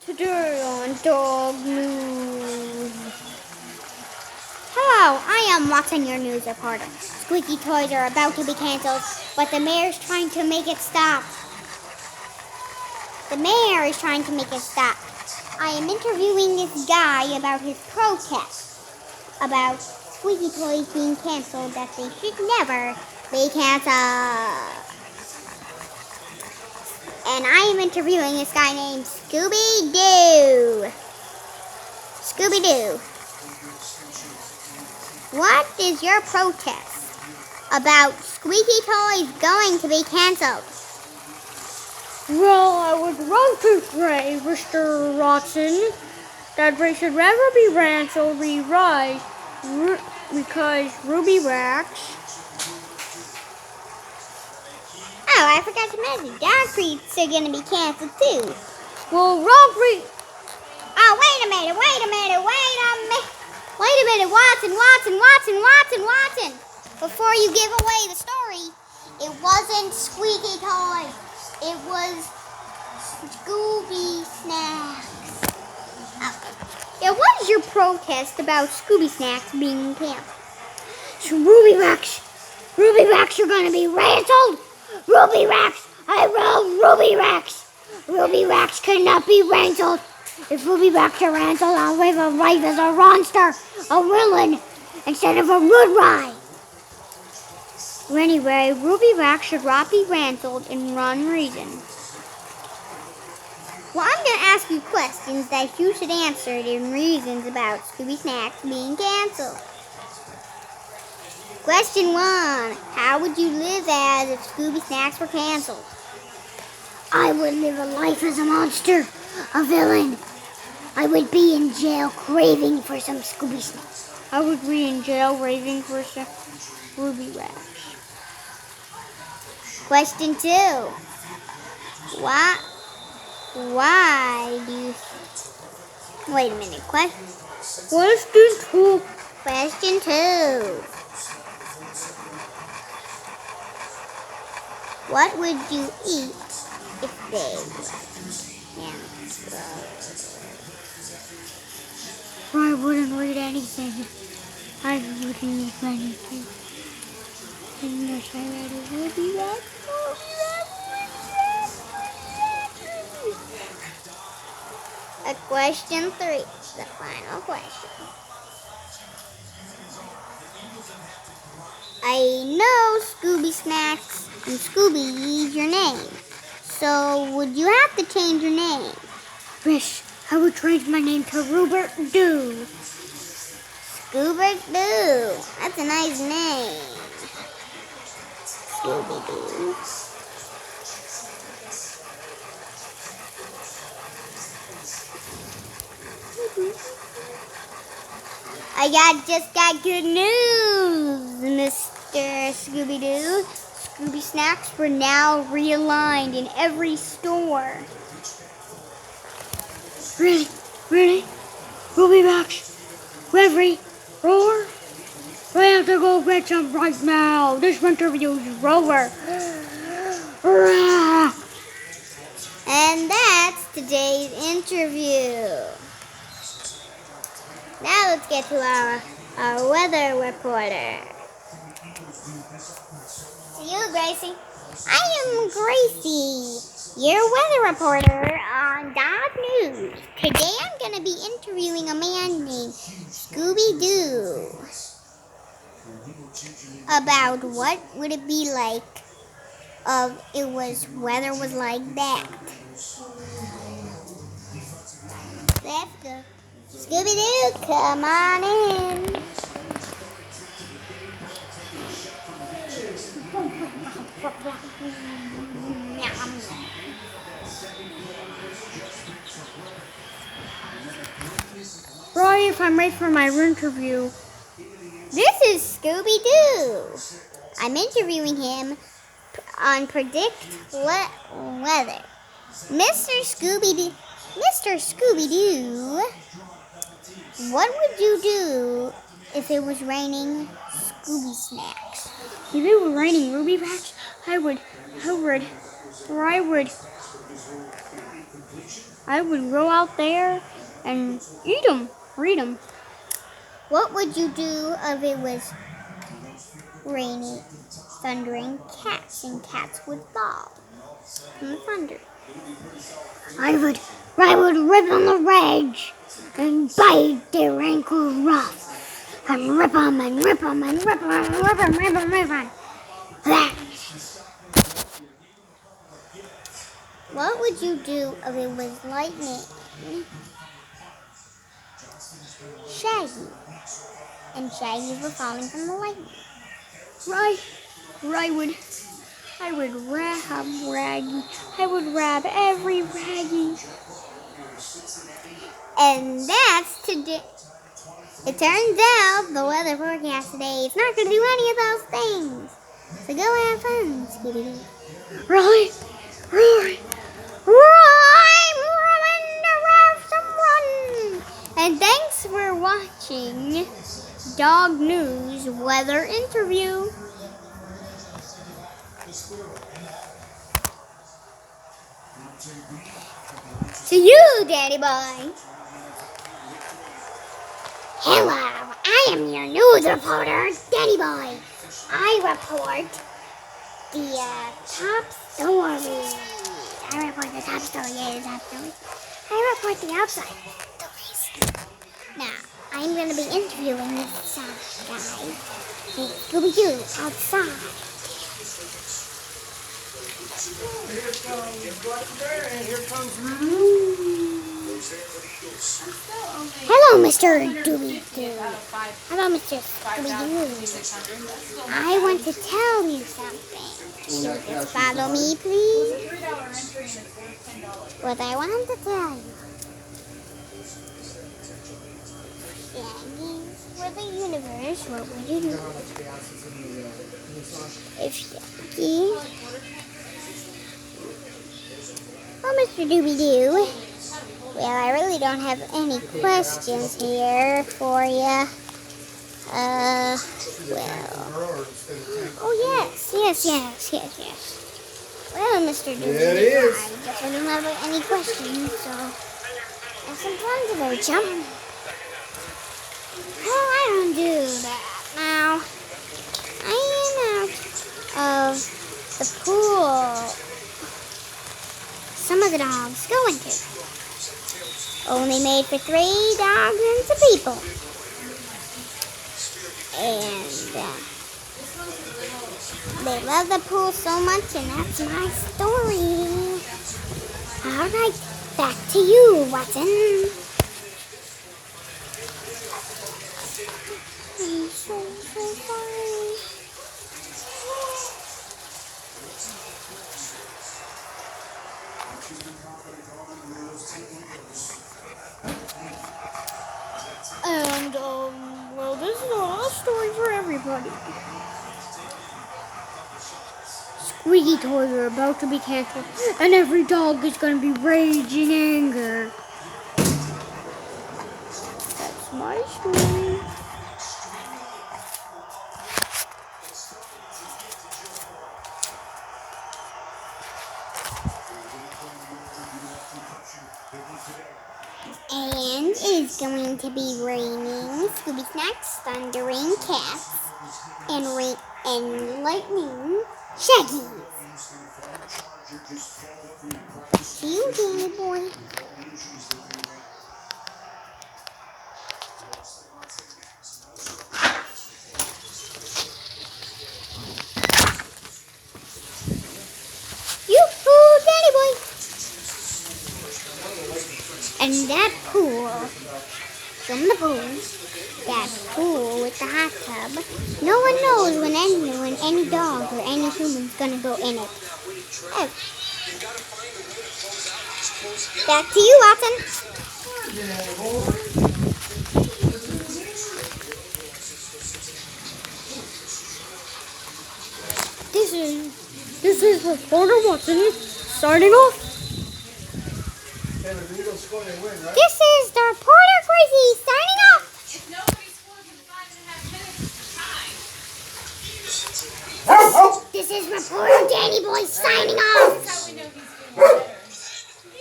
Today on Dog News. Hello, I am Watson, your news reporter. Squeaky toys are about to be canceled, but the mayor's trying to make it stop. The mayor is trying to make it stop. I am interviewing this guy about his protest about squeaky toys being canceled, that they should never be canceled. And I am interviewing this guy named Scooby-Doo. Scooby-Doo, what is your protest about squeaky toys going to be canceled? Well, I would love to say, Mr. Watson, that they should never be canceled because Ruby Wax. Oh, I forgot to mention, dog treats are going to be canceled too. Well, Ruby. Oh, wait a minute, Watson. Before you give away the story, it wasn't squeaky toys. It was Scooby Snacks. Yeah, what is your protest about Scooby Snacks being canceled? So Ruby Wax are going to be canceled. Ruby Wax, I love Ruby Wax. Ruby Wax cannot be canceled. If Ruby Wax are canceled, I'll live a life as a monster, a villain, instead of a good guy. Anyway, Ruby Wax should not be canceled in one reason. Well, I'm going to ask you questions that you should answer in reasons about Scooby Snacks being canceled. Question 1. How would you live as if Scooby Snacks were canceled? I would live a life as a monster, a villain. I would be in jail craving for some Scooby Snacks. I would be in jail craving for some Ruby Wax. Question 2. Why do you... Wait a minute. Question 2. What would you eat if they were canceled? I wouldn't eat anything. I wouldn't eat anything. Unless I had a Ruby Wax. Question 3, the final question. I know Scooby Snacks and Scooby is your name. So would you have to change your name? Wish I would change my name to Rupert Doo. Scoobert Doo. That's a nice name. Scooby-Doo. I just got good news, Mr. Scooby-Doo. Scooby Snacks were now realigned in every store. Really? Ruby Wax? Every roar? I have to go get some right now. This interview is over. And that's today's interview. Now let's get to our weather reporter. To you, Gracie. I am Gracie, your weather reporter on Dog News. Today I'm going to be interviewing a man named Scooby-Doo about what would it be like if weather was like that. Let's go. Scooby-Doo, come on in. Sorry if I'm late for my interview. This is Scooby-Doo. I'm interviewing him on Predict Weather. Mr. Scooby-Doo, what would you do if it was raining Scooby Snacks? If it were raining Ruby Wax, I would I would go out there and eat them, read them. What would you do if it was raining, thundering cats and cats would fall from the thunder? I would rip on the rags and bite their ankles rough and rip them and rip them and rip them and rip them, rip them, rip them. What would you do if it was lightning? Shaggy. And Shaggy were falling from the lightning. I would wrap Raggy. I would wrap every Raggy. And that's today. It turns out the weather forecast today is not going to do any of those things. So go have fun, Scooby-Doo. Really? And thanks for watching Dog News Weather Interview. To you, Daddy Boy. Hello, I am your news reporter, Danny Boy. I report the top story. I report the top story. I report the outside stories. Now, I'm going to be interviewing this guy. Hey, Scooby-Doo, outside. Here comes Hello, Mr. Doobie-Doo. Hello, Mr. Scooby-Doo. I want to tell you something. You just follow me, please. What I want to tell you. Shaggy, for the universe, what would you do? If Shaggy... Oh, Mr. Doobie-Doo. Well, I really don't have any questions here for you. Oh, yes. Well, Mr. Doobie-Doo, I guess I don't have any questions, so have some fun today, chump. Well, I don't do that. Now, I am out of the pool some of the dogs go into. Only made for 3 dogs and some people. And they love the pool so much, and that's my story. All right, back to you, Watson. I'm so sorry. And, well, this is a last story for everybody. Squeaky toys are about to be canceled, and every dog is going to be raging anger. That's my story. And it's going to be raining, Scooby Snacks, thundering cats, and lightning Shaggy. See you, Danny Boy. Yoo-hoo, Danny Boy. And that pool, from the pool, that pool with the hot tub, no one knows when any dog or any human's gonna go in it. Oh. Back to you, Watson. This is Reporter Watson signing off. This is the Reporter Crazy signing off. If nobody scores in 5.5 minutes, it's time. This is Reporter Danny Boy signing off. That's how we know he's good.